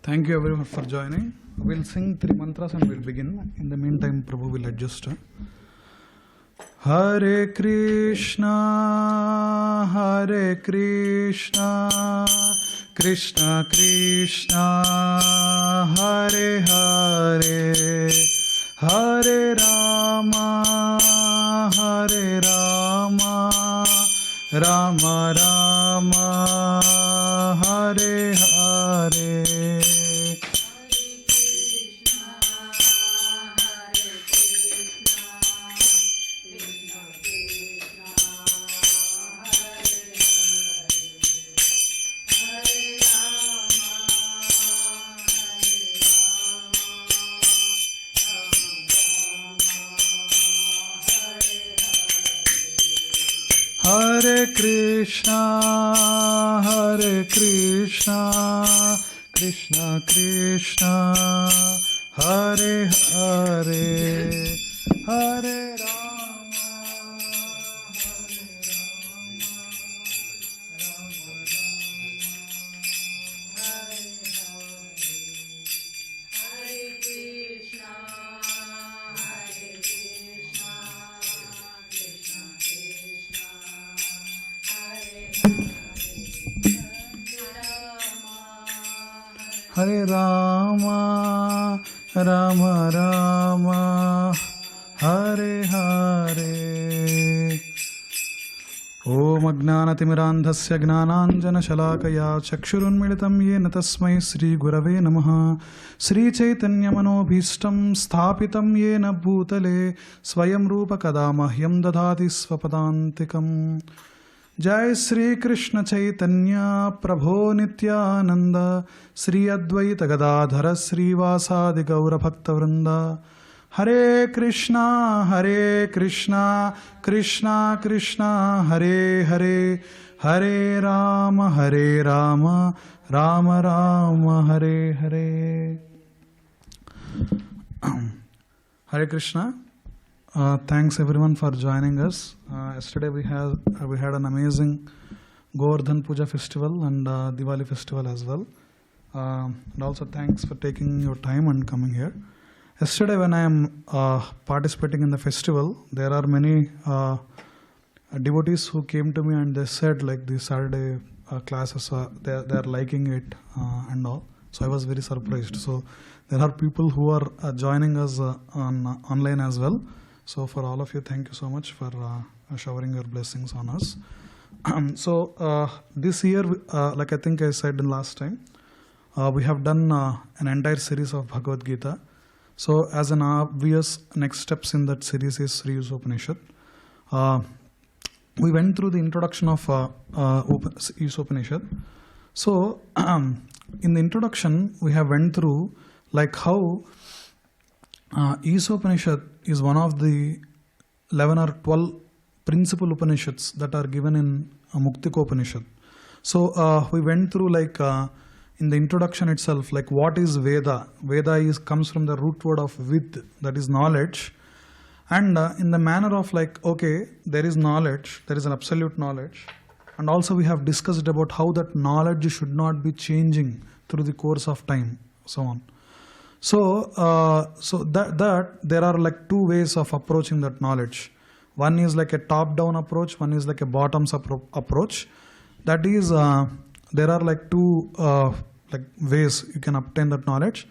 Thank you everyone for joining. We'll sing 3 mantras and we'll begin. In the meantime, Prabhu will adjust. Hare Krishna, Hare Krishna, Krishna Krishna, Hare Hare, Hare Rama, Hare Rama, Rama Rama, Hare Hare. Hare Krishna, Hare Krishna, Krishna Krishna, Hare Hare, Hare Rama, Hare Rama, Rama Rama, Hare Hare, Hare Krishna, Hare Krishna, Krishna Krishna, Hare Rama, Rama Rama, Hare Hare. Om Ajnanatimidandhasya Gnananjana Shalakaya Chakshurunmilitam Yena Tasmai Sri Gurave Namaha. Sri Chaitanya Manobhishtam Sthapitam Yena Bhutale Swayam Rupa Kadamahyam Dadhati Swapadantikam. Jai Sri Krishna Chaitanya Prabho Nityananda Sri Advaita Gadadhara Sri Vasadi Gaura Bhakta Vrinda. Hare Krishna, Hare Krishna, Krishna Krishna, Hare Hare, Hare Rama, Hare Rama, Rama Rama, Hare Hare. Hare Krishna. Thanks everyone for joining us. Yesterday we had an amazing Govardhan Puja festival and Diwali festival as well. And also thanks for taking your time and coming here. Yesterday when I am participating in the festival, there are many devotees who came to me and they said like the Saturday classes, they are liking it and all. So I was very surprised. So there are people who are joining us online as well. So for all of you, thank you so much for showering your blessings on us. So this year, like I think I said in last time, we have done an entire series of Bhagavad Gita. So as an obvious next steps in that series is Sri Isopanisad. We went through the introduction of Isopanisad. So in the introduction, we have went through like how Isopanisad is one of the 11 or 12 principal Upanishads that are given in Muktikopanishad. So we went through like in the introduction itself, like what is Veda? Veda comes from the root word of vid, that is knowledge. And in the manner of like, okay, there is knowledge, there is an absolute knowledge. And also we have discussed about how that knowledge should not be changing through the course of time, so on. So, that there are like two ways of approaching that knowledge. One is like a top-down approach. One is like a bottoms-up approach. That is, there are like two like ways you can obtain that knowledge.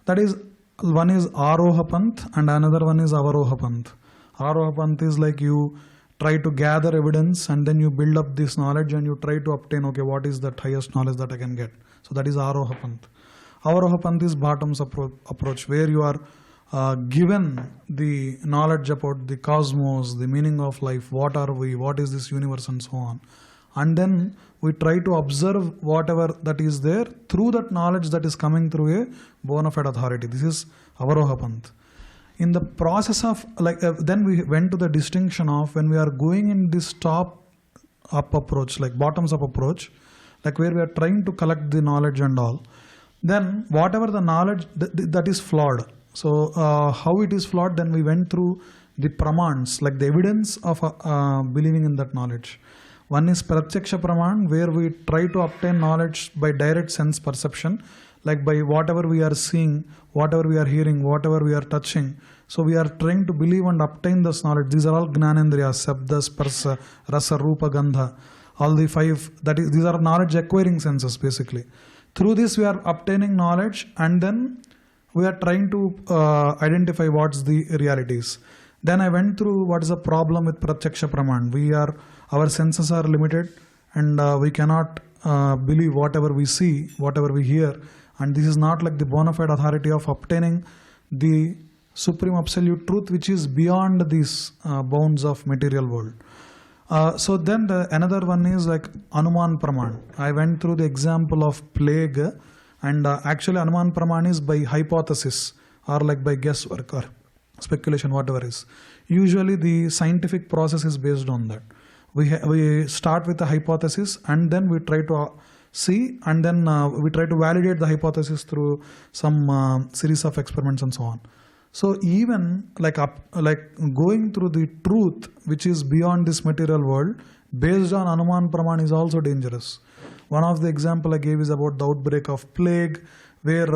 That is, one is Aroha Panth and another one is Avaroha Panth. Aroha Panth is like you try to gather evidence and then you build up this knowledge and you try to obtain, okay, what is that highest knowledge that I can get. So that is Aroha Panth. Avaroha Panth is bottoms approach, where you are given the knowledge about the cosmos, the meaning of life, what are we, what is this universe and so on. And then we try to observe whatever that is there through that knowledge that is coming through a bona fide authority. This is Avaroha Panth. In the process of like, then we went to the distinction of when we are going in this top-up approach, like bottoms-up approach, like where we are trying to collect the knowledge and all. Then whatever the knowledge that is flawed. So how it is flawed, then we went through the pramans, like the evidence of believing in that knowledge. One is Pratyaksha Praman, where we try to obtain knowledge by direct sense perception. like by whatever we are seeing, whatever we are hearing, whatever we are touching. So we are trying to believe and obtain this knowledge. These are all Gnanendriyas, Sabda, Sparsa, Rasa, Rupa, Gandha. All the five, these are knowledge acquiring senses basically. Through this we are obtaining knowledge, and then we are trying to identify what's the realities. Then I went through what is the problem with Pratyaksha Praman. Our senses are limited, and we cannot believe whatever we see, whatever we hear. And this is not like the bona fide authority of obtaining the supreme absolute truth, which is beyond these bounds of material world. So then another one is like Anuman Praman. I went through the example of plague, and actually Anuman Praman is by hypothesis, or like by guesswork or speculation, whatever is. Usually the scientific process is based on that. We start with a hypothesis, and then we try to see, and then we try to validate the hypothesis through some series of experiments and so on. So even like going through the truth which is beyond this material world based on Anuman Praman is also dangerous. One of the example I gave is about the outbreak of plague, where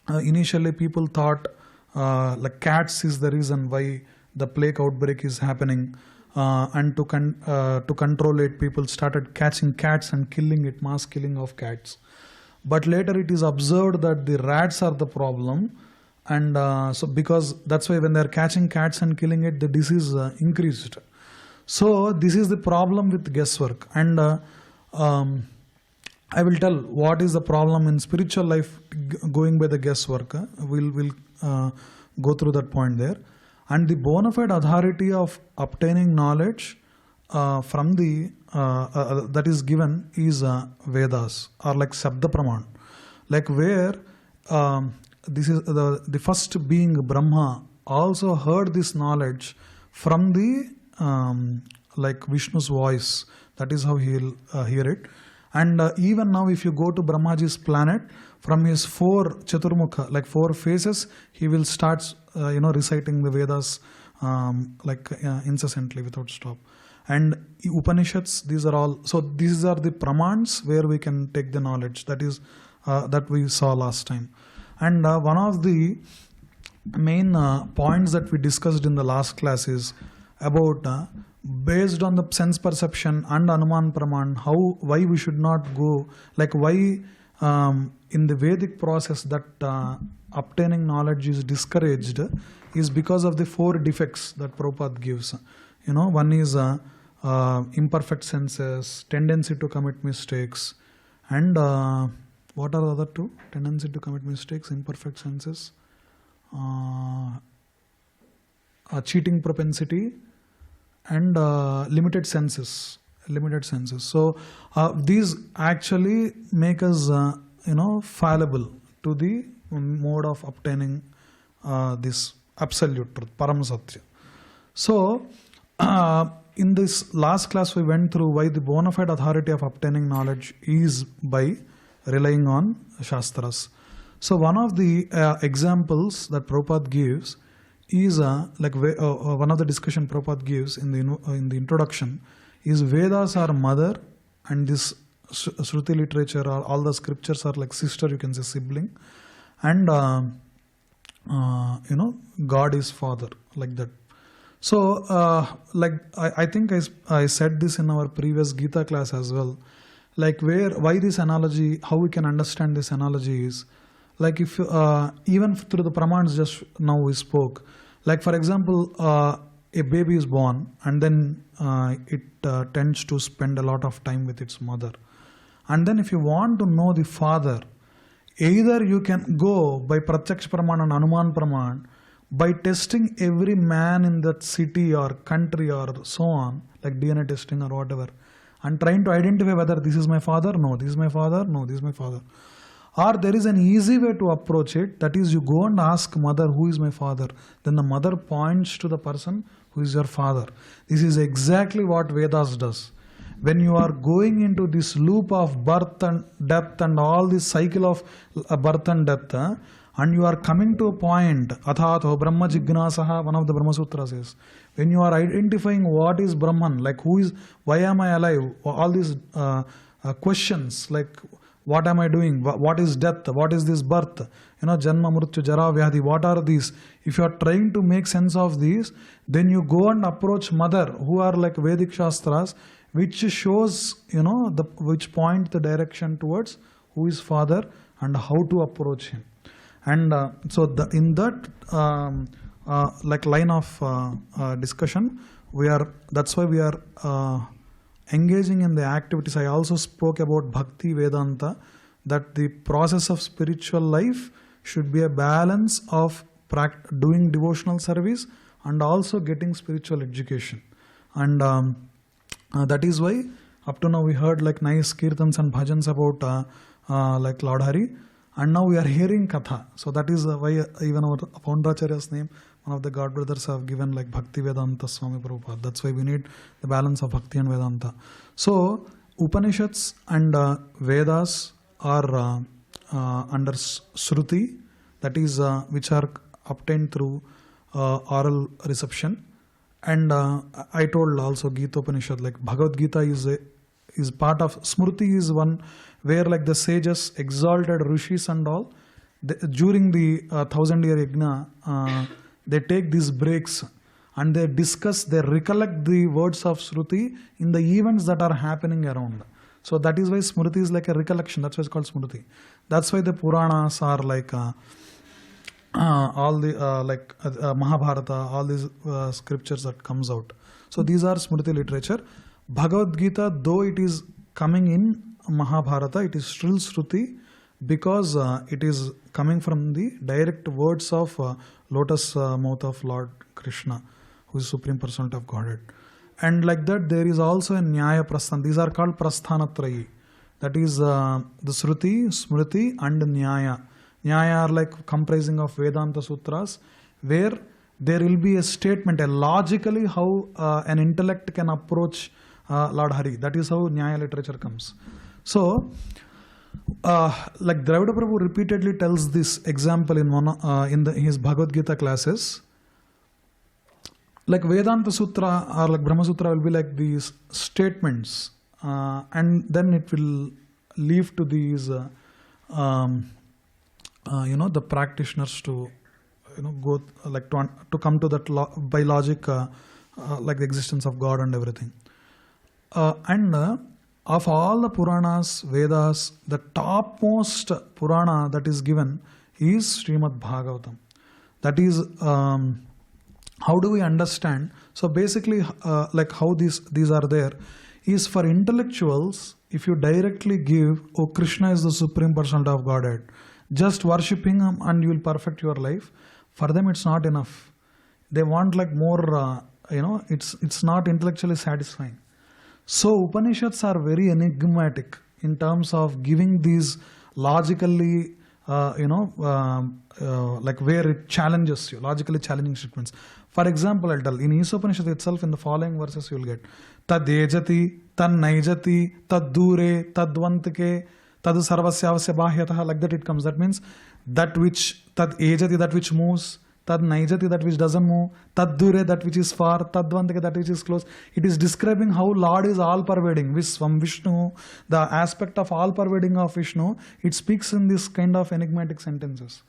initially people thought like cats is the reason why the plague outbreak is happening, and to control it, people started catching cats and killing it, mass killing of cats. But later it is observed that the rats are the problem. And so because that's why when they are catching cats and killing it, the disease increased. So this is the problem with guesswork. And I will tell what is the problem in spiritual life going by the guesswork. We'll go through that point there. And the bona fide authority of obtaining knowledge from the that is given is Vedas, or like Sabda Praman, like where this is the first being Brahma also heard this knowledge from the like Vishnu's voice. That is how he'll hear it. And even now, if you go to Brahmaji's planet, from his 4 Chaturmukha, like 4 faces, he will start reciting the Vedas incessantly without stop. And Upanishads, these are all. So these are the pramans where we can take the knowledge. That is that we saw last time. And one of the main points that we discussed in the last class is about based on the sense perception and Anuman Praman, why we should not go, like why in the Vedic process that obtaining knowledge is discouraged is because of the 4 defects that Prabhupada gives. One is imperfect senses, tendency to commit mistakes, and what are the other 2? Tendency to commit mistakes, imperfect senses, cheating propensity, and limited senses. So these actually make us fallible to the mode of obtaining this absolute truth, Param Satya. So in this last class we went through why the bona fide authority of obtaining knowledge is by relying on Shastras. So one of the examples that Prabhupada gives is one of the discussion Prabhupada gives in the introduction is Vedas are mother, and this Shruti literature or all the scriptures are like sister, you can say sibling, and God is father, like that. So I think I said this in our previous Gita class as well. Like why this analogy, how we can understand this analogy is, like if even through the pramans just now we spoke, like for example a baby is born and then it tends to spend a lot of time with its mother, and then if you want to know the father, either you can go by Pratyaksha Praman and Anuman Praman by testing every man in that city or country or so on, like DNA testing or whatever, and trying to identify whether this is my father, no, this is my father, no, this is my father. Or there is an easy way to approach it, that is you go and ask mother, who is my father? Then the mother points to the person who is your father. This is exactly what Vedas does. When you are going into this loop of birth and death and all this cycle of birth and death, and you are coming to a point, Athato Brahma Jignasaha, one of the Brahma Sutras says, when you are identifying what is Brahman, like who is, why am I alive, all these questions, like What am I doing? What is death? What is this birth? Janma, Mrityu, Jara, Vyadhi. What are these? If you are trying to make sense of these, then you go and approach Mother, who are like Vedic Shastras, which shows, which point the direction towards who is Father and how to approach him. And so in that like line of discussion, that's why we are engaging in the activities. I also spoke about Bhakti Vedanta, that the process of spiritual life should be a balance of doing devotional service and also getting spiritual education. And that is why up to now we heard like nice kirtans and bhajans about like Lord Hari, and now we are hearing Katha. So that is why even our Foundracharya's name, one of the God brothers have given like Bhakti Vedanta Swami Prabhupada. That's why we need the balance of Bhakti and Vedanta. So Upanishads and Vedas are under Shruti, that is which are obtained through oral reception. And I told also Gita Upanishad, like Bhagavad Gita is part of Smriti, is one where like the sages exalted rishis and all during the 1000-year yajna. They take these breaks and they discuss, they recollect the words of Shruti in the events that are happening around. So that is why Smriti is like a recollection. That's why it's called Smriti. That's why the Puranas are like all the like Mahabharata, all these scriptures that comes out. So these are Smriti literature. Bhagavad Gita, though it is coming in Mahabharata, it is still Shruti, because it is coming from the direct words of lotus mouth of Lord Krishna, who is Supreme Personality of Godhead. And like that, there is also a Nyaya Prasthan. These are called Prasthanatrayi. That is the Shruti, Smriti and Nyaya. Nyaya are like comprising of Vedanta Sutras, where there will be a statement, a logically how an intellect can approach Lord Hari. That is how Nyaya literature comes. So, like Dravida Prabhu repeatedly tells this example in his Bhagavad Gita classes. Like Vedanta Sutra or like Brahma Sutra will be like these statements, and then it will leave to these, the practitioners to, go like to come to that by logic, like the existence of God and everything. Of all the Puranas, Vedas, the topmost Purana that is given is Srimad Bhagavatam. That is, how do we understand? So basically, like how these are there, is for intellectuals, if you directly give, oh, Krishna is the Supreme Personality of Godhead, just worshipping Him and you will perfect your life, for them it's not enough. They want like more, it's not intellectually satisfying. So Upanishads are very enigmatic in terms of giving these logically, like where it challenges you, logically challenging statements. For example, I'll tell, in Isopanisad itself, in the following verses you will get, Tad ejati, tad naijati, tad dure, tad dvantike, tad sarvasyavasya bahyatah, like that it comes. That means that which, tad ejati, that which moves, tad naijati, that which doesn't move, tad dure, that which is far, tad dvantike, that which is close. It is describing how Lord is all-pervading. Visvam Vishnu, the aspect of all-pervading of Vishnu, it speaks in this kind of enigmatic sentences.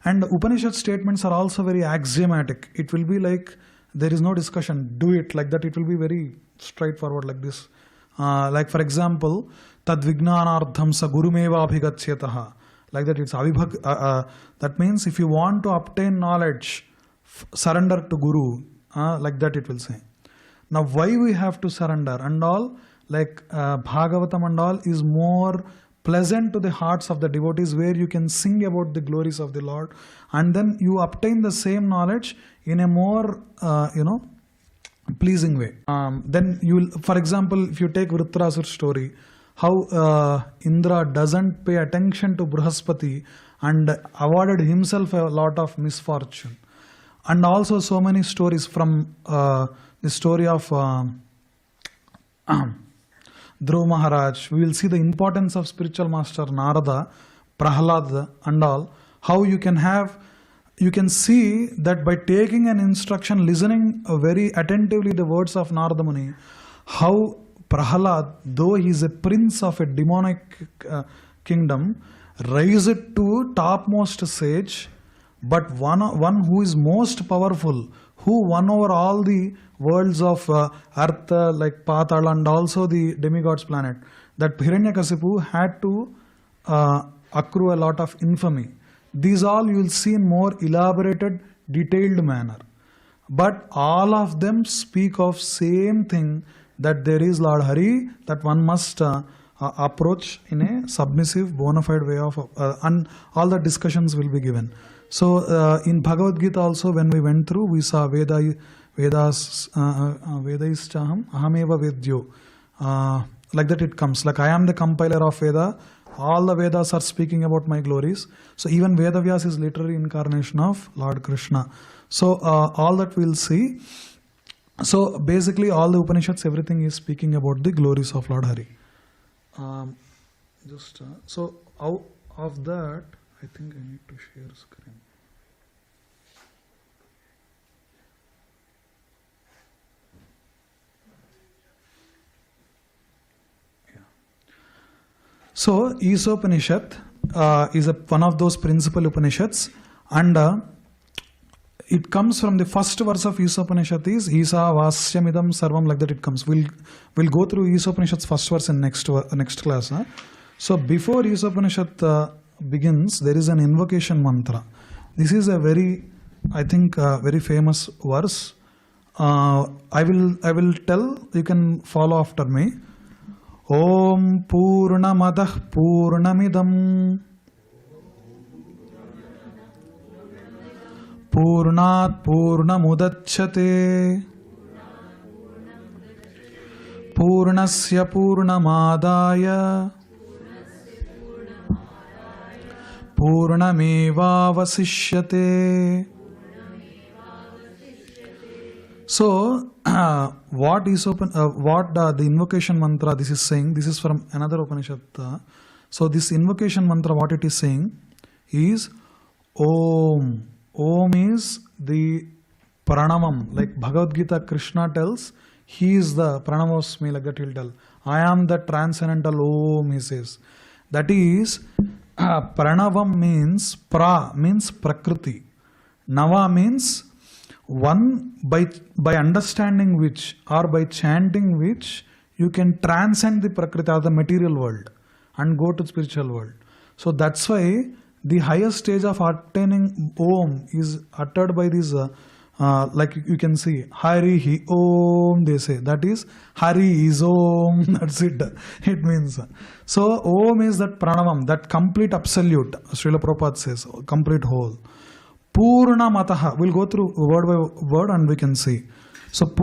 And Upanishad statements are also very axiomatic. It will be like, there is no discussion, do it, like that. It will be very straightforward like this. Like for example, tad vijnanardham sa gurumeva abhigachyataha. Like that, it's avibhag. That means if you want to obtain knowledge, surrender to Guru. Like that it will say. Now why we have to surrender and all, like Bhagavatam and all is more pleasant to the hearts of the devotees, where you can sing about the glories of the Lord, and then you obtain the same knowledge in a more, pleasing way. Then you will, for example, if you take Vritrasur's story, how Indra doesn't pay attention to Brihaspati and awarded himself a lot of misfortune. And also so many stories from the story of Dhruva Maharaj. We will see the importance of spiritual master Narada, Prahlad and all. How you can see that by taking an instruction, listening very attentively the words of Narada Muni, how Prahlad, though he is a prince of a demonic kingdom, raise it to topmost sage, but one who is most powerful, who won over all the worlds of earth, like Patal and also the demigods planet, that Hiranyakasipu had to accrue a lot of infamy. These all you will see in more elaborated, detailed manner. But all of them speak of same thing, that there is Lord Hari, that one must approach in a submissive, bona fide way of, and all the discussions will be given. So in Bhagavad Gita also, when we went through, we saw Vedas, Vedayischaham, Ahameva Vedyo. Like that it comes, like I am the compiler of Veda, all the Vedas are speaking about my glories. So even Vedavyas is literary incarnation of Lord Krishna. So all that we'll see. So basically all the Upanishads, everything is speaking about the glories of Lord Hari. So out of that, I think I need to share screen. So Isopanisad is one of those principal Upanishads, and it comes from the first verse of Isopanisad is Isa Vasyamidam Sarvam, like that it comes. We'll go through Isopanishad's first verse in next class. So before Isopanishad begins, there is an invocation mantra. This is a very, I think, very famous verse. I will tell, you can follow after me. Om Purnamadah Purnamidam Purnat Purnamudachyate Purnasya Purnamadaya Purnamevavasishyate. So, what the invocation mantra this is saying, this is from another Upanishad. So, this invocation mantra, what it is saying is Om. Om is the pranamam, like Bhagavad Gita, Krishna tells, he is the pranamosmi, like that he'll tell. I am the transcendental Om, he says. That is, pranavam means prakriti. Nava means one, by understanding which or by chanting which you can transcend the prakriti or the material world and go to spiritual world. So that's why the highest stage of attaining Om is uttered by this, like you can see, Hari Hi Om, they say. That is, Hari is Om, that's it. It means. So Om is that pranavam, that complete absolute, Srila Prabhupada says, complete whole. Purna Mataha, we'll go through word by word and we can see. So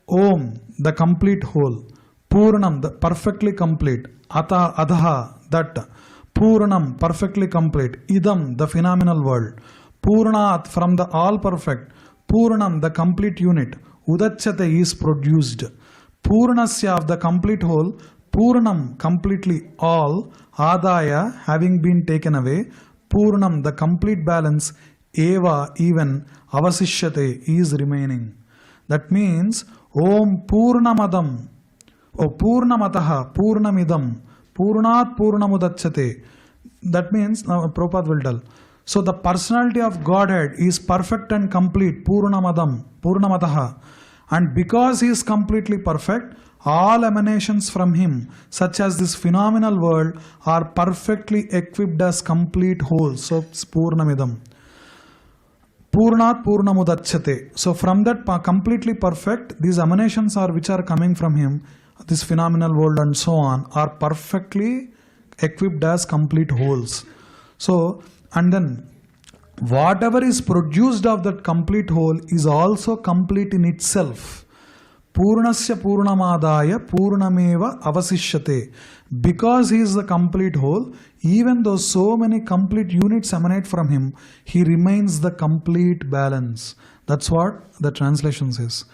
Om, the complete whole. Purnam, the perfectly complete. Adaha, that. Purnam, perfectly complete. Idam, the phenomenal world. Purnat, from the all perfect. Purnam, the complete unit. Udachyate is produced. Purnasya, of the complete whole. Purnam, completely all. Adaya, having been taken away. Purnam, the complete balance. Eva, even. Avasishyate, is remaining. That means Om Purnamadam. O Purnamataha, Purnamidam. Purnat Purnamudachyate. That means, Prabhupada will tell. So the personality of Godhead is perfect and complete, Purnamadam, Purnamataha. And because he is completely perfect, all emanations from him, such as this phenomenal world, are perfectly equipped as complete wholes. So it's Purnamidam. Purnat Purnamudachyate. So from that completely perfect, these emanations are which are coming from him, this phenomenal world and so on, are perfectly equipped as complete wholes. So, and then whatever is produced of that complete whole is also complete in itself. Purnasya Purnamadaya Purnameva Avasishyate. Because he is the complete whole, even though so many complete units emanate from him, he remains the complete balance. That's what the translation says.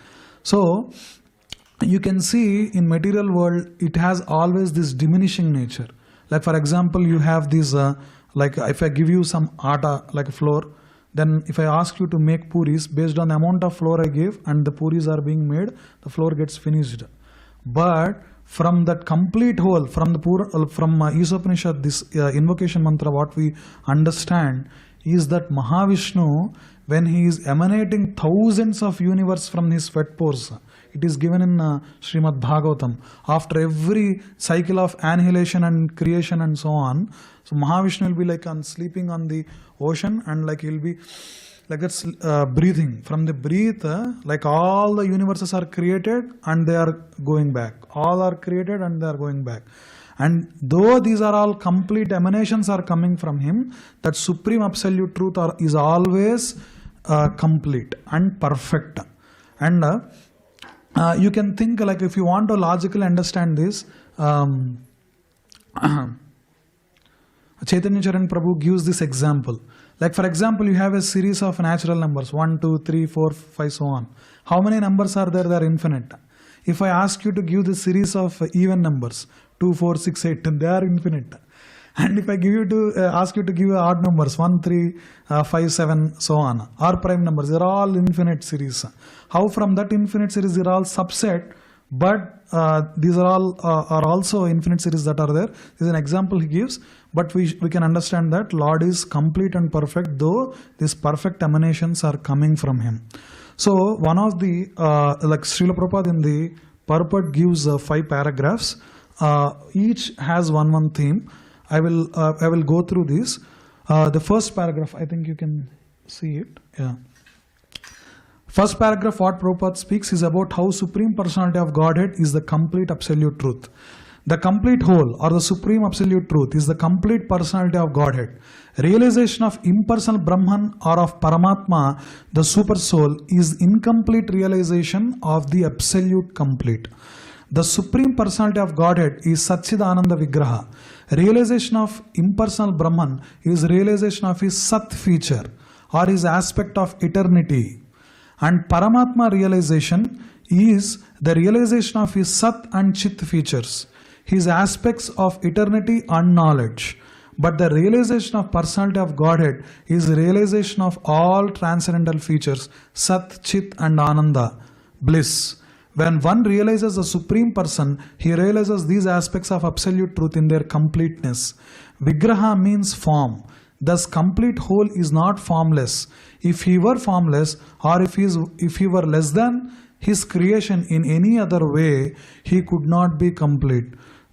So, you can see in material world, it has always this diminishing nature. Like for example, you have this, like if I give you some atta, like a flour, then if I ask you to make puris, based on the amount of flour I give and the puris are being made, the flour gets finished. But from that complete whole, from the Isopanisad, this invocation mantra, what we understand is that Mahavishnu, when he is emanating thousands of universe from his sweat pores, it is given in Srimad Bhagavatam, after every cycle of annihilation and creation and so on. So Mahavishnu will be like sleeping on the ocean, and like he will be like that's breathing. From the breath, like all the universes are created and they are going back. All are created and they are going back. And though these are all complete emanations are coming from him, that supreme absolute truth is always complete and perfect. And you can think, like, if you want to logically understand this, Chaitanya Charan Prabhu gives this example. Like, for example, you have a series of natural numbers 1, 2, 3, 4, 5, so on. How many numbers are there? They are infinite. If I ask you to give the series of even numbers 2, 4, 6, 8, they are infinite. And if I give you to ask you to give odd numbers 1, 3, 5, 7, so on, or prime numbers, they are all infinite series. How from that infinite series they are all subset, but these are all are also infinite series that are there. This is an example he gives, but we can understand that Lord is complete and perfect, though these perfect emanations are coming from him. So one of the like Srila Prabhupada in the purport gives 5 paragraphs. Each has one theme. I will go through this. The first paragraph, I think you can see it. Yeah. First paragraph, what Prabhupada speaks is about how Supreme Personality of Godhead is the complete absolute truth. The complete whole, or the Supreme Absolute Truth, is the complete Personality of Godhead. Realization of impersonal Brahman or of Paramatma, the Super Soul, is incomplete realization of the Absolute Complete. The Supreme Personality of Godhead is Satchidananda Vigraha. Realization of impersonal Brahman is realization of his Sat feature, or his aspect of eternity. And Paramatma realization is the realization of his Sat and Chit features, his aspects of eternity and knowledge. But the realization of Personality of Godhead is realization of all transcendental features, Sat, Chit and Ananda, bliss. When one realizes the Supreme Person, he realizes these aspects of Absolute Truth in their completeness. Vigraha means form. Thus, complete whole is not formless. If he were formless, or if he were less than his creation in any other way, he could not be complete.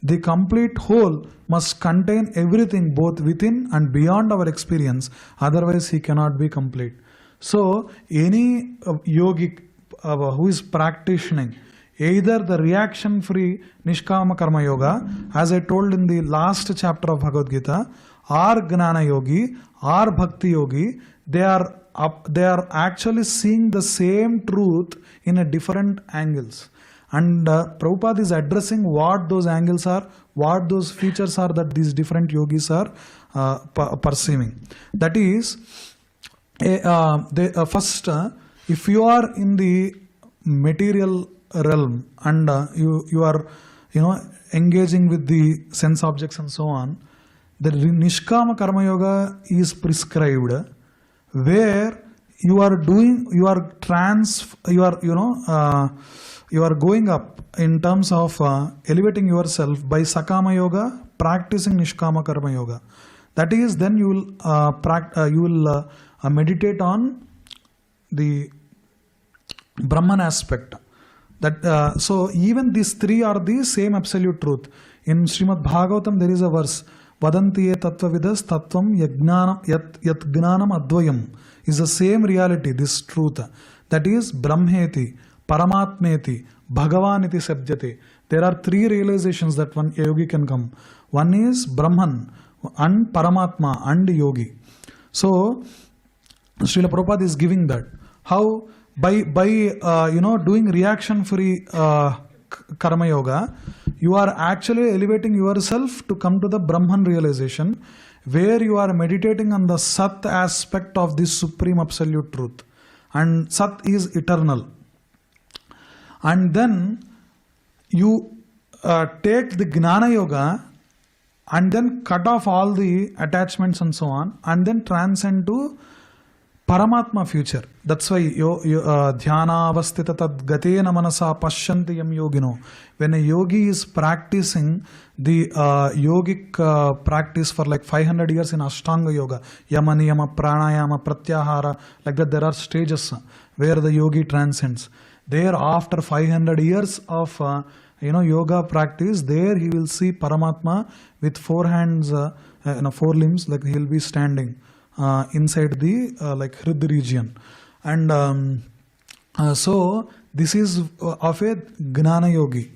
The complete whole must contain everything both within and beyond our experience, otherwise he cannot be complete. So, any yogic who is practicing either the reaction-free Nishkama Karma Yoga, as I told in the last chapter of Bhagavad Gita, or Gnana Yogi, or Bhakti Yogi, they are actually seeing the same truth in a different angles. And Prabhupada is addressing what those angles are, what those features are that these different yogis are perceiving. That is, first, if you are in the material realm and you are engaging with the sense objects and so on, the Nishkama Karma Yoga is prescribed, where you are going up in terms of elevating yourself by Sakama Yoga, practicing Nishkama Karma Yoga. That is, then you will meditate on the Brahman aspect. That so even these three are the same absolute truth. In Srimad Bhagavatam there is a verse, Vadantiye tattvavidas tattvam yat gnanam advayam, is the same reality, this truth. That is Brahmeti, Paramatmeti, Bhagavaniti Sabjate. There are 3 realizations that one yogi can come. One is Brahman and Paramatma and Yogi. So Srila Prabhupada is giving that. How? By doing reaction-free Karma Yoga, you are actually elevating yourself to come to the Brahman realization, where you are meditating on the Sat aspect of this Supreme Absolute Truth. And Sat is eternal. And then you take the Gnana Yoga and then cut off all the attachments and so on, and then transcend to Paramatma future. That's why dhyana avastita tad gatena manasa pashyanti yam yogino. When a yogi is practicing the yogic practice for like 500 years in Ashtanga Yoga, yama niyama pranayama pratyahara, like that there are stages where the yogi transcends. There after 500 years of yoga practice, there he will see Paramatma with 4 hands, 4 limbs, like he will be standing inside the like Hrid region. And so this is of a Gnana Yogi,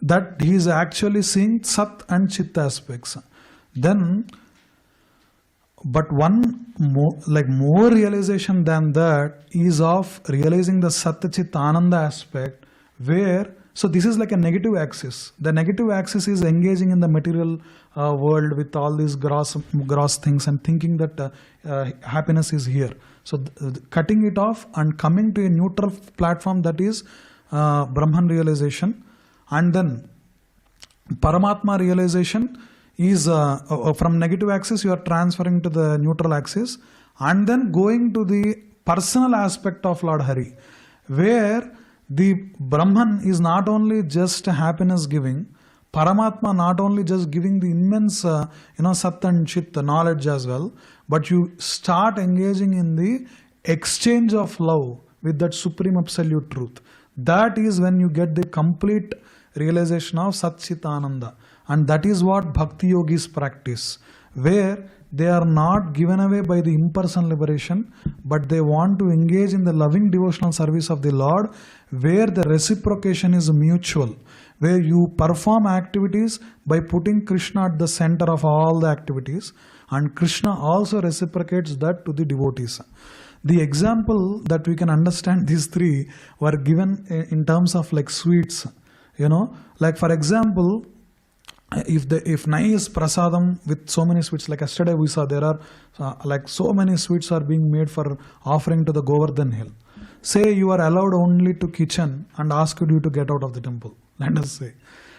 that he is actually seeing Sat and Chit aspects. Then, but one more realization than that is of realizing the Sat Chit Ananda aspect, where so this is like a negative axis. The negative axis is engaging in the material world with all these gross things and thinking that happiness is here. So cutting it off and coming to a neutral platform, that is Brahman realization. And then Paramatma realization is from negative axis you are transferring to the neutral axis, and then going to the personal aspect of Lord Hari, where the Brahman is not only just happiness giving, Paramatma not only just giving the immense Sat and Chit knowledge as well, but you start engaging in the exchange of love with that supreme absolute truth. That is when you get the complete realization of Sat Chit Ananda. And that is what Bhakti Yogis practice, where they are not given away by the impersonal liberation, but they want to engage in the loving devotional service of the Lord, where the reciprocation is mutual, where you perform activities by putting Krishna at the center of all the activities, and Krishna also reciprocates that to the devotees. The example that we can understand these three were given in terms of like sweets, like for example, if nice prasadam with so many sweets, like yesterday we saw there are like so many sweets are being made for offering to the Govardhan hill. Say you are allowed only to kitchen and asked you to get out of the temple, let us say.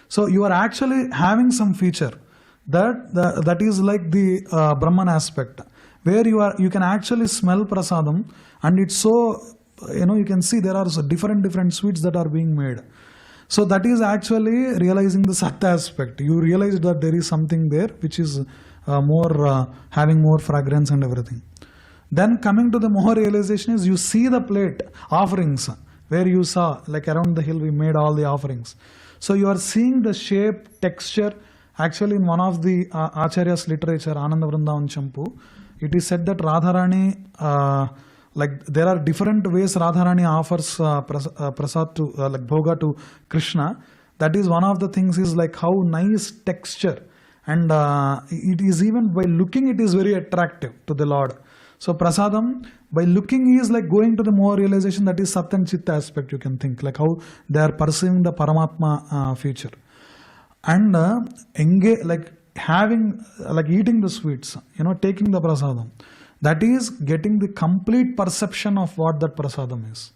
So you are actually having some feature that is like the Brahman aspect, where you can actually smell prasadam, and it's so, you can see there are different sweets that are being made. So that is actually realizing the Sat aspect. You realize that there is something there which is having more fragrance and everything. Then coming to the Moha realization is you see the plate offerings, where you saw like around the hill we made all the offerings. So you are seeing the shape, texture. Actually in one of the Acharya's literature, Ananda Vrindavan Champu, it is said that Radharani, like there are different ways Radharani offers prasad to like bhoga to Krishna. That is one of the things, is like how nice texture, and it is even by looking it is very attractive to the Lord. So prasadam by looking is like going to the more realization, that is Sat and Chitta aspect. You can think like how they are perceiving the Paramatma feature, and like having like eating the sweets, taking the prasadam. That is getting the complete perception of what that prasadam is.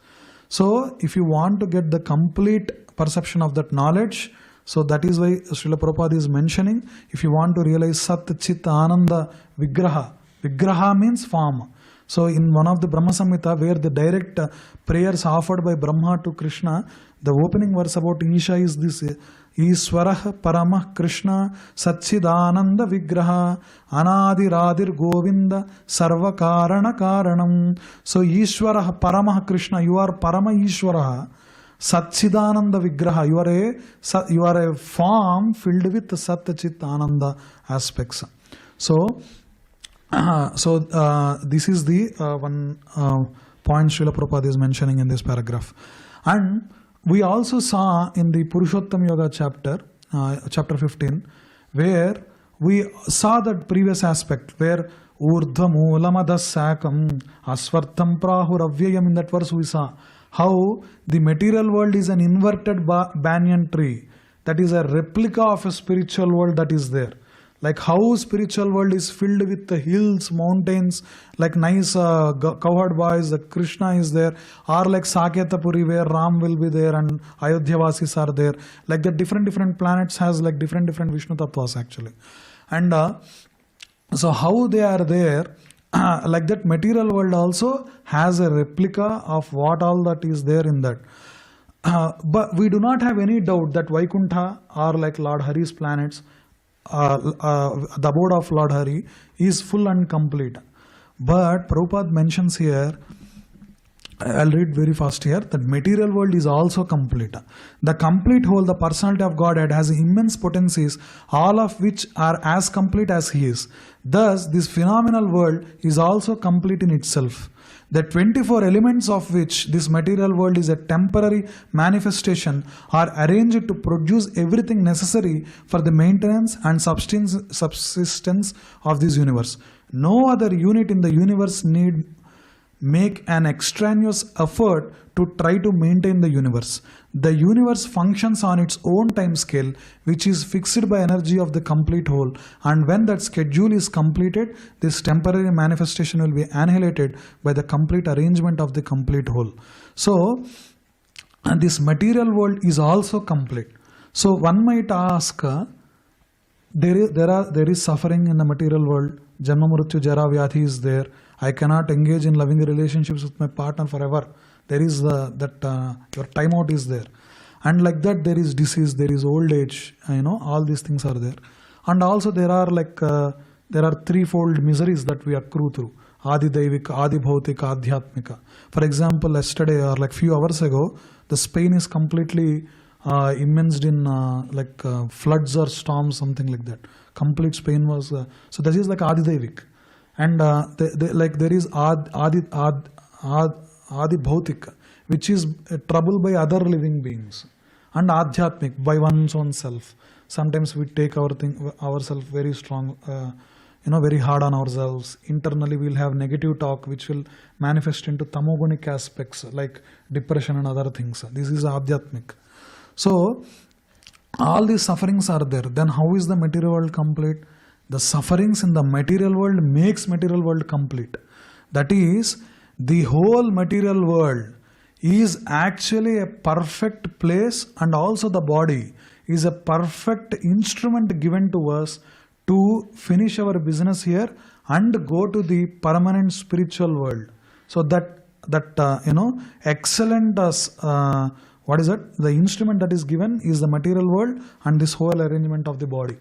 So if you want to get the complete perception of that knowledge, so that is why Srila Prabhupada is mentioning, if you want to realize Sat Chit Ananda Vigraha, Vigraha means form. So in one of the Brahma Samhita, where the direct prayers offered by Brahma to Krishna, the opening verse about Isha is this: Iswarah Paramah Krishna Satchidananda Vigraha Anadiradir Govinda Sarva Karana Karanam. So Ishwarah Paramah Krishna, you are Parama Ishwaraha, Satchidananda Vigraha, you are a form filled with Sat Chit Ananda aspects. So this is the one point Srila Prabhupada is mentioning in this paragraph. And we also saw in the Purushottam Yoga chapter, chapter 15, where we saw that previous aspect, where Urdhva Moolamada Sakam Asvartham Prahuravyayam, in that verse we saw how the material world is an inverted banyan tree, that is a replica of a spiritual world that is there. Like how spiritual world is filled with the hills, mountains, like nice cowherd boys, that Krishna is there, or like Saketapuri where Ram will be there and Ayodhyavasis are there. Like the different planets has like different Vishnu Tattvas actually. And so how they are there, like that material world also has a replica of what all that is there in that. But we do not have any doubt that Vaikuntha or like Lord Hari's planets, the abode of Lord Hari is full and complete. But Prabhupada mentions here, I'll read very fast here, that material world is also complete. The complete whole, the personality of Godhead, has immense potencies, all of which are as complete as He is. Thus, this phenomenal world is also complete in itself. The 24 elements of which this material world is a temporary manifestation are arranged to produce everything necessary for the maintenance and subsistence of this universe. No other unit in the universe need make an extraneous effort to try to maintain the universe. The universe functions on its own time scale, which is fixed by energy of the complete whole, and when that schedule is completed, this temporary manifestation will be annihilated by the complete arrangement of the complete whole. So, and this material world is also complete. So one might ask, there is suffering in the material world. Janma Mrityu Jara Vyadhi is there. I cannot engage in loving relationships with my partner forever. There is your timeout is there. And like that there is disease, there is old age, all these things are there. And also there are threefold miseries that we accrue through. Adi Daivika, Adi Bhautika, Adhyatmika. For example, yesterday or like few hours ago, the Spain is completely immersed in floods or storms, something like that. Complete Spain was, so that is like Adi Daivik. And there is Adi Bhautika, which is trouble by other living beings, and Adhyatmik, by one's own self. Sometimes we take ourselves very strong, very hard on ourselves. Internally we'll have negative talk which will manifest into tamogonic aspects like depression and other things. This is Adhyatmik. So all these sufferings are there. Then how is the material world complete? The sufferings in the material world makes material world complete. That is, the whole material world is actually a perfect place, and also the body is a perfect instrument given to us to finish our business here and go to the permanent spiritual world. So excellent what is it? The instrument that is given is the material world and this whole arrangement of the body.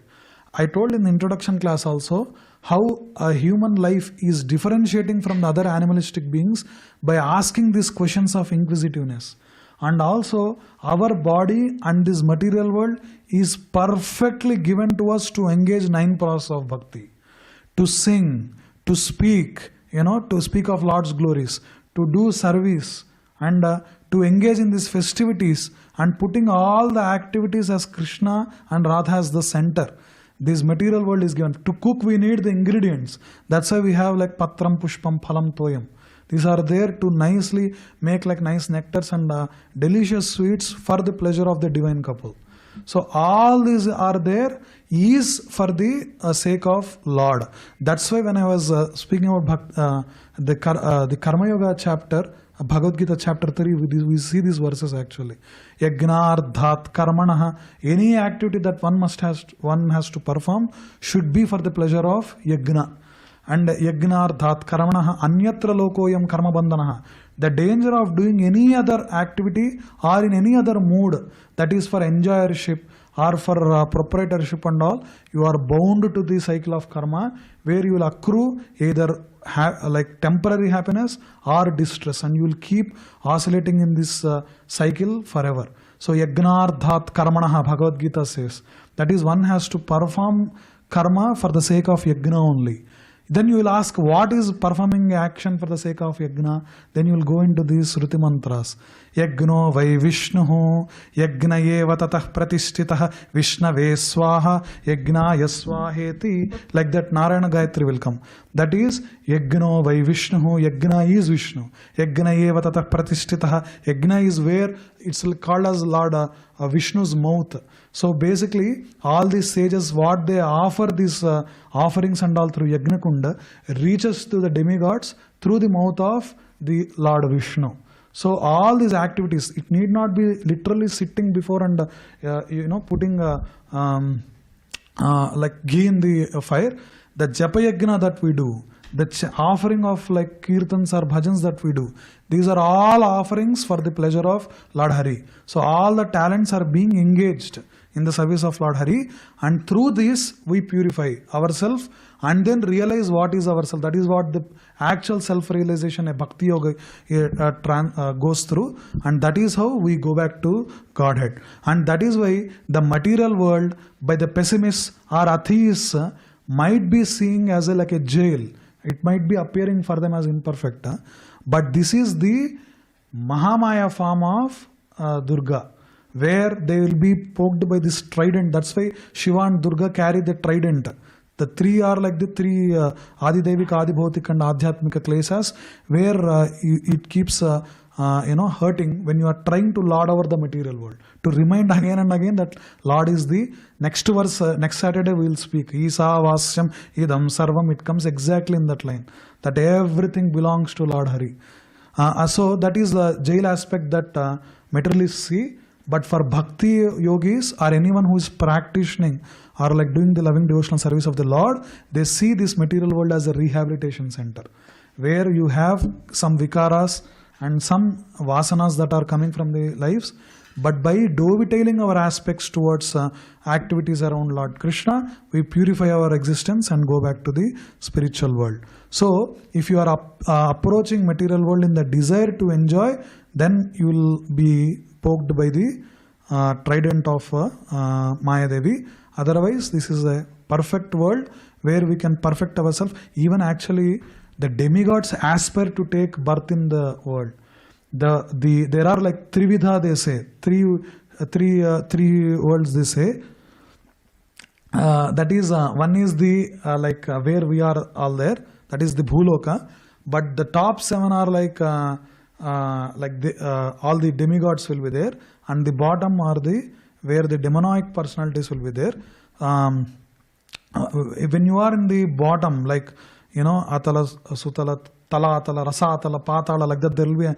I told in the introduction class also how a human life is differentiating from the other animalistic beings by asking these questions of inquisitiveness. And also our body and this material world is perfectly given to us to engage 9 process of bhakti. To sing, to speak, to speak of Lord's glories, to do service, and to engage in these festivities, and putting all the activities as Krishna and Radha as the center. This material world is given. To cook we need the ingredients. That's why we have like patram, pushpam, phalam, toyam. These are there to nicely make like nice nectars and delicious sweets for the pleasure of the divine couple. So all these are there is for the sake of Lord. That's why when I was speaking about the Karma Yoga chapter, Bhagavad Gita chapter 3, we see these verses actually. Yagnardhat karmanaha. Any activity that one has to perform should be for the pleasure of yagna. And yagnardhat karmanaha anyatra lokoyam karma bandhanaha. The danger of doing any other activity or in any other mood that is for enjoyership or for proprietorship and all, you are bound to the cycle of karma where you will accrue either like temporary happiness or distress, and you will keep oscillating in this cycle forever. So yagnardhat karmanaha, Bhagavad Gita says, that is, one has to perform karma for the sake of yagna only. Then you will ask, what is performing action for the sake of yagna? Then you will go into these Shruti mantras. Yagno vai Vishnuhu, yagna eva tatah pratishtitah, Vishnave swaha, yagna yaswaheti. Like that Narayana Gayatri will come. That is, yagno vai Vishnuhu, yagna is Vishnu. Yagna eva tatah pratishtitah, yagna is where it's called as Lord Vishnu's mouth. So basically, all these sages, what they offer these offerings and all through Yagna Kunda reaches to the demigods through the mouth of the Lord Vishnu. So all these activities, it need not be literally sitting before and putting like ghee in the fire. The Japa Yagna that we do, the offering of like kirtans or bhajans that we do, these are all offerings for the pleasure of Lord Hari. So all the talents are being engaged in the service of Lord Hari, and through this we purify ourselves and then realize what is ourself. That is what the actual self-realization a Bhakti Yoga goes through, and that is how we go back to Godhead. And that is why the material world by the pessimists or atheists might be seeing as like a jail. It might be appearing for them as imperfect. But this is the Mahamaya form of Durga, where they will be poked by this trident. That's why Shiva and Durga carry the trident. The three are like the three Adidevika, Adibhautika and Adhyatmika kleshas, where it keeps hurting when you are trying to lord over the material world. To remind again and again that Lord is the next verse, next Saturday we will speak. Isa Vasyam Idam Sarvam, it comes exactly in that line, that everything belongs to Lord Hari. So that is the jail aspect that materialists see. But for Bhakti yogis or anyone who is practicing or like doing the loving devotional service of the Lord, they see this material world as a rehabilitation center, where you have some vikaras and some vasanas that are coming from the lives. But by dovetailing our aspects towards activities around Lord Krishna, we purify our existence and go back to the spiritual world. So if you are approaching material world in the desire to enjoy, then you will be poked by the trident of Maya Devi. Otherwise, this is a perfect world where we can perfect ourselves. Even actually, the demigods aspire to take birth in the world. There are like Trividha, they say, three worlds they say. That is one is the where we are all there. That is the Bhuloka. But the top seven are like all the demigods will be there, and the bottom are the where the demonic personalities will be there. When you are in the bottom, like Atala, Sutala, Tala, Atala, Rasa, Atala, Patala, like that, there will be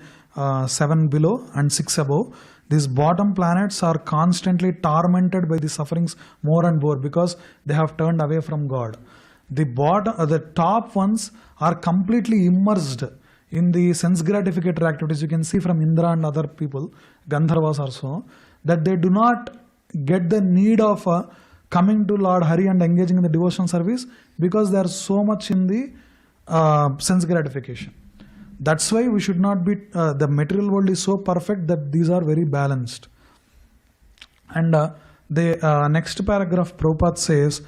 7 below and 6 above. These bottom planets are constantly tormented by the sufferings more and more because they have turned away from God. The top ones are completely immersed in the sense gratificatory activities. You can see from Indra and other people, Gandharvas also, that they do not get the need of coming to Lord Hari and engaging in the devotional service because they are so much in the sense gratification. That's why we should not be, the material world is so perfect that these are very balanced. And the next paragraph, Prabhupada says,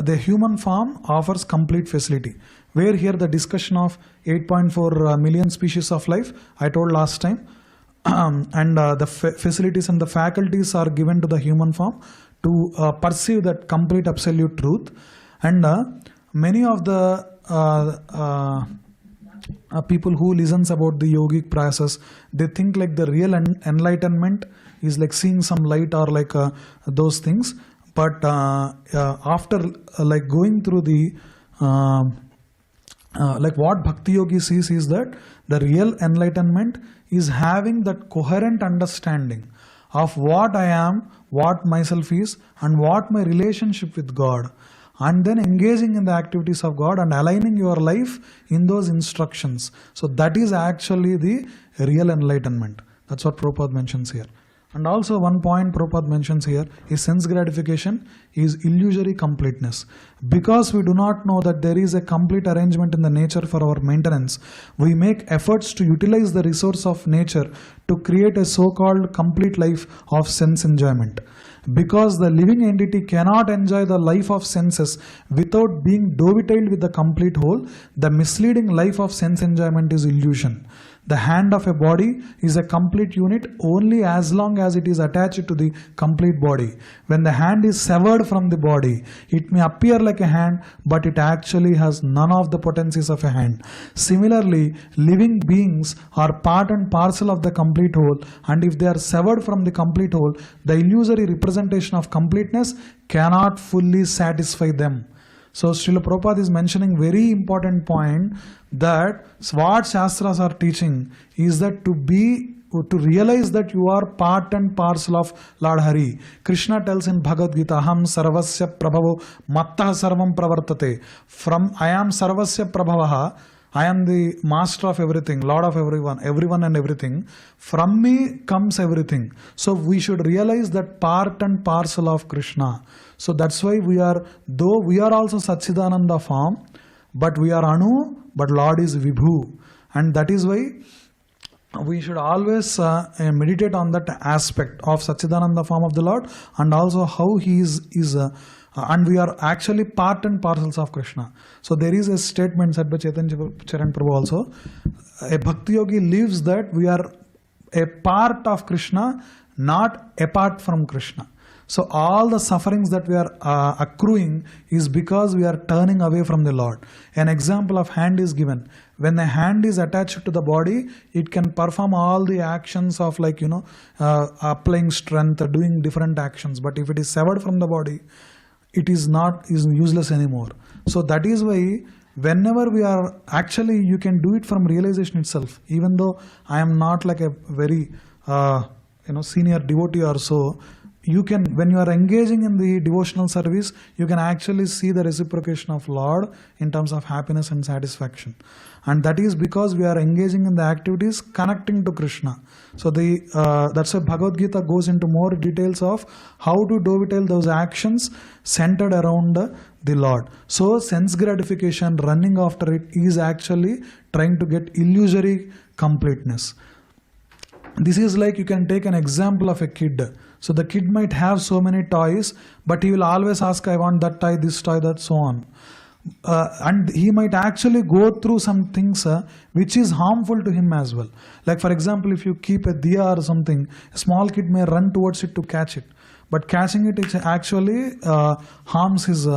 the human form offers complete facility. Where here the discussion of 8.4 million species of life, I told last time, and the facilities and the faculties are given to the human form to perceive that complete absolute truth. And many of the people who listens about the yogic process, they think like the real enlightenment is like seeing some light or like those things. But after like going through the like what Bhakti Yogi sees is that the real enlightenment is having that coherent understanding of what I am, what myself is, and what my relationship with God, and then engaging in the activities of God and aligning your life in those instructions. So that is actually the real enlightenment. That's what Prabhupada mentions here. And also one point Prabhupada mentions here is sense gratification is illusory completeness. Because we do not know that there is a complete arrangement in the nature for our maintenance, we make efforts to utilize the resource of nature to create a so-called complete life of sense enjoyment. Because the living entity cannot enjoy the life of senses without being dovetailed with the complete whole, the misleading life of sense enjoyment is illusion. The hand of a body is a complete unit only as long as it is attached to the complete body. When the hand is severed from the body, it may appear like a hand, but it actually has none of the potencies of a hand. Similarly, living beings are part and parcel of the complete whole, and if they are severed from the complete whole, the illusory representation of completeness cannot fully satisfy them. So Srila Prabhupada is mentioning very important point that what Shastras are teaching is that to be to realize that you are part and parcel of Lord Hari. Krishna tells in Bhagavad Gita, Aham sarvasya prabhavo mattah sarvam pravartate. From I am sarvasya prabhavaha, I am the master of everything, Lord of everyone and everything. From me comes everything. So we should realize that part and parcel of Krishna. So that's why though we are also Satchidananda form, but we are Anu, but Lord is Vibhu. And that is why we should always meditate on that aspect of Satchidananda form of the Lord, and also how He is and we are actually part and parcels of Krishna. So there is a statement said by Chaitanya Charan Prabhu also. A Bhakti Yogi lives that we are a part of Krishna, not apart from Krishna. So all the sufferings that we are accruing is because we are turning away from the Lord. An example of hand is given. When a hand is attached to the body, it can perform all the actions of applying strength, doing different actions. But if it is severed from the body, it is useless anymore. So that is why whenever we are actually, you can do it from realization itself. Even though I am not like a very senior devotee or so, you can, when you are engaging in the devotional service, you can actually see the reciprocation of Lord in terms of happiness and satisfaction. And that is because we are engaging in the activities connecting to Krishna. So that's why Bhagavad Gita goes into more details of how to dovetail those actions centered around the Lord. So sense gratification, running after it, is actually trying to get illusory completeness. This is like, you can take an example of a kid. So the kid might have so many toys, but he will always ask, I want that toy, this toy, that, so on. And he might actually go through some things which is harmful to him as well. Like for example, if you keep a diya or something, a small kid may run towards it to catch it. But catching it actually harms his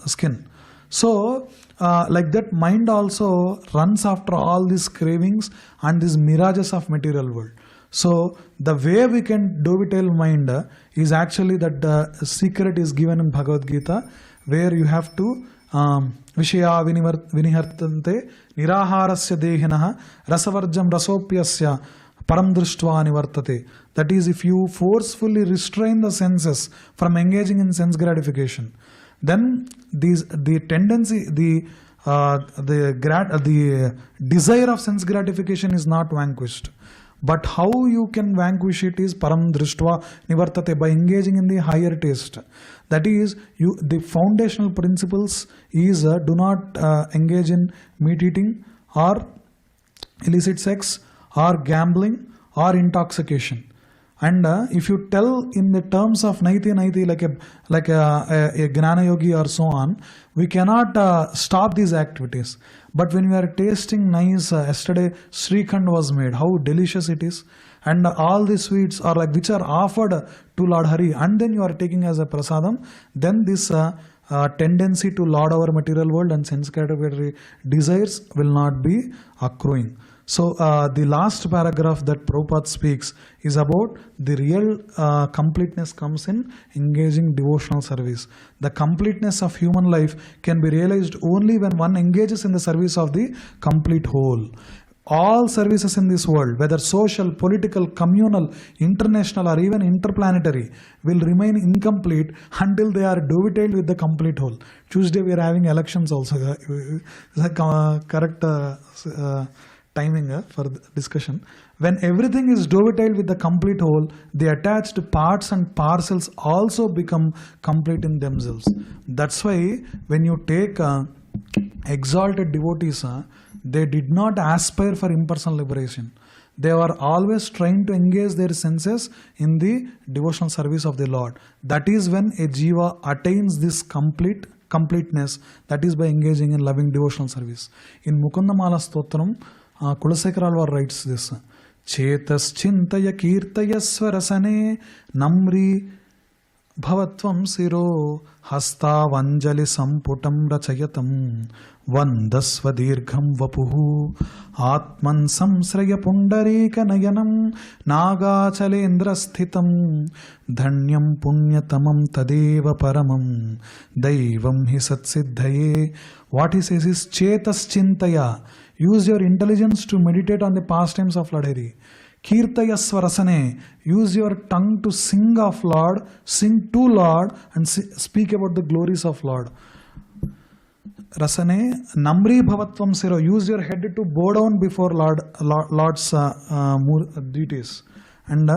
skin. So like that, mind also runs after all these cravings and these mirages of material world. So the way we can dovetail mind is actually that the secret is given in Bhagavad Gita, where you have to Vishaya vinihartante niraharasya dehinaha rasavarjam rasopyasya param drishtva nivartate. That is, if you forcefully restrain the senses from engaging in sense gratification, then the tendency, the desire of sense gratification is not vanquished. But how you can vanquish it is param drishtva nivartate, by engaging in the higher taste. That is, the foundational principles is do not engage in meat eating or illicit sex or gambling or intoxication. And if you tell in the terms of naiti like a gnana yogi or so on, we cannot stop these activities. But when we are tasting nice, yesterday Srikhand was made, how delicious it is, and all the sweets are like which are offered to Lord Hari, and then you are taking as a prasadam, then this tendency to lord our material world and sense gratificatory desires will not be accruing. So the last paragraph that Prabhupada speaks is about the real completeness comes in engaging devotional service. The completeness of human life can be realized only when one engages in the service of the complete whole. All services in this world, whether social, political, communal, international or even interplanetary, will remain incomplete until they are dovetailed with the complete whole. Tuesday we are having elections also. Correct timing for the discussion. When everything is dovetailed with the complete whole, the attached parts and parcels also become complete in themselves. That's why when you take exalted devotees, they did not aspire for impersonal liberation. They were always trying to engage their senses in the devotional service of the Lord. That is when a jiva attains this completeness, that is by engaging in loving devotional service. In Mukundamala Stotram, Kulasekaralvar writes this: Chetas chintaya kirtaya swarasane namri bhavatvam siro hasta vanjali samputam rachayatam vandasva dirgham vapuhu atman samsraya pundarika nayanam nagachalendra sthitam dhanyam punyatamam tadeva paramam daivam hi satsiddhaye. What he says is chetas chintaya. Use your intelligence to meditate on the pastimes of Lord Hari. Kirtayasva rasane. Use your tongue to sing of Lord, sing to Lord, and speak about the glories of Lord. Rasane. Namri bhavatvam siro. Use your head to bow down before Lord's deities. And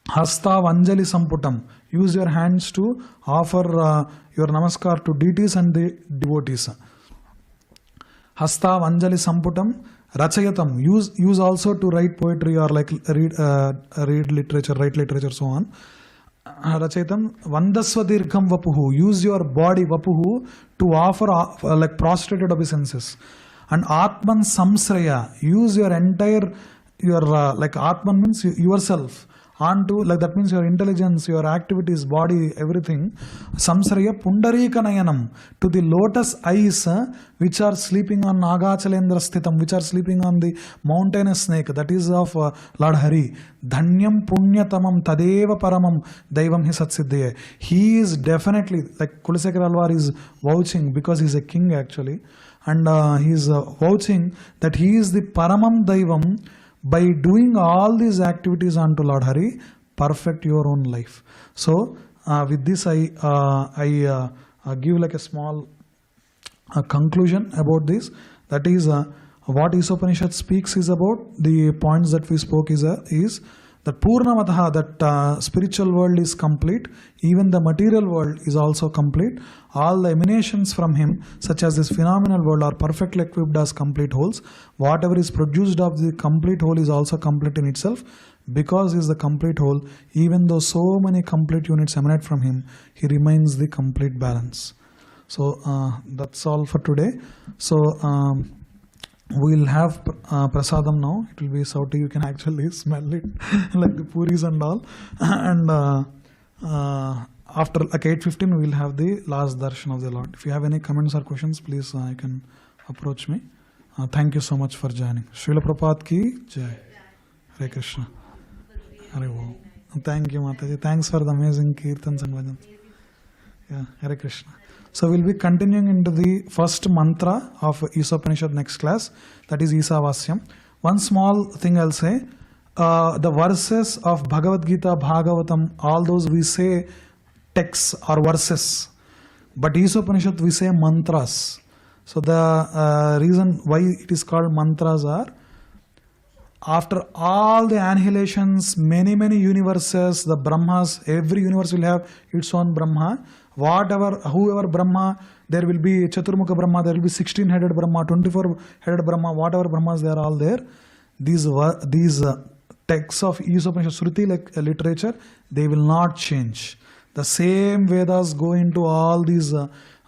hasta vanjali samputam. Use your hands to offer your namaskar to deities and the devotees. Hasta vanjali samputam. Rachayatam. Use also to write poetry or like read literature, write literature, so on. Rachayatam. Vandasva dirgham vapuhu. Use your body vapuhu to offer like prostrated obeisances. And Atman samsraya. Use your entire like Atman means yourself. Onto, like that means your intelligence, your activities, body, everything. Samsaraya pundarika nayanam, to the lotus eyes which are sleeping on Nagachalendra sthitam, which are sleeping on the mountainous snake, that is of Lord Hari. Dhanyam punyatamam tadeva paramam daivam hi satsiddhaye. He is definitely, like Kulasekar Alvar is vouching, because he is a king actually, and he is vouching that he is the paramam daivam. By doing all these activities unto Lord Hari, perfect your own life. So, with this I give like a small conclusion about this. That is what Isopanishad speaks is about. The points that we spoke is that Purnamataha, that spiritual world is complete. Even the material world is also complete. All the emanations from him, such as this phenomenal world, are perfectly equipped as complete wholes. Whatever is produced of the complete whole is also complete in itself. Because he is the complete whole, even though so many complete units emanate from him, he remains the complete balance. So that's all for today. So we'll have prasadam now. It will be sauti. You can actually smell it like the puris and all. And after like 8:15, we'll have the last darshan of the Lord. If you have any comments or questions, please you can approach me. Thank you so much for joining. Srila Prabhupada ki jai. Hare Krishna. Hare Om. Thank you, Mataji. Thanks for the amazing kirtans and bhajans. Yeah, Hare Krishna. So we'll be continuing into the first mantra of Isopanishad next class, that is Isavasyam. One small thing I'll say, the verses of Bhagavad Gita, Bhagavatam, all those we say texts or verses, but Isopanishad we say mantras. So the reason why it is called mantras are, after all the annihilations, many universes, the Brahmas, every universe will have its own Brahma. Whoever Brahma, there will be Chaturmukha Brahma, there will be 16-headed Brahma, 24-headed Brahma, whatever Brahmas, they are all there. These texts of Isopanishad, Shruti like literature, they will not change. The same Vedas go into all these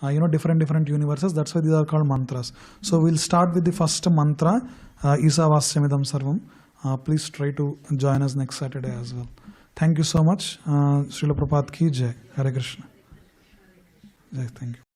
different universes. That's why these are called mantras. So we'll start with the first mantra, Isavasyamidam Sarvam. Please try to join us next Saturday as well. Thank you so much. Srila Prabhupada ki jai. Hare Krishna. Jai, thank you.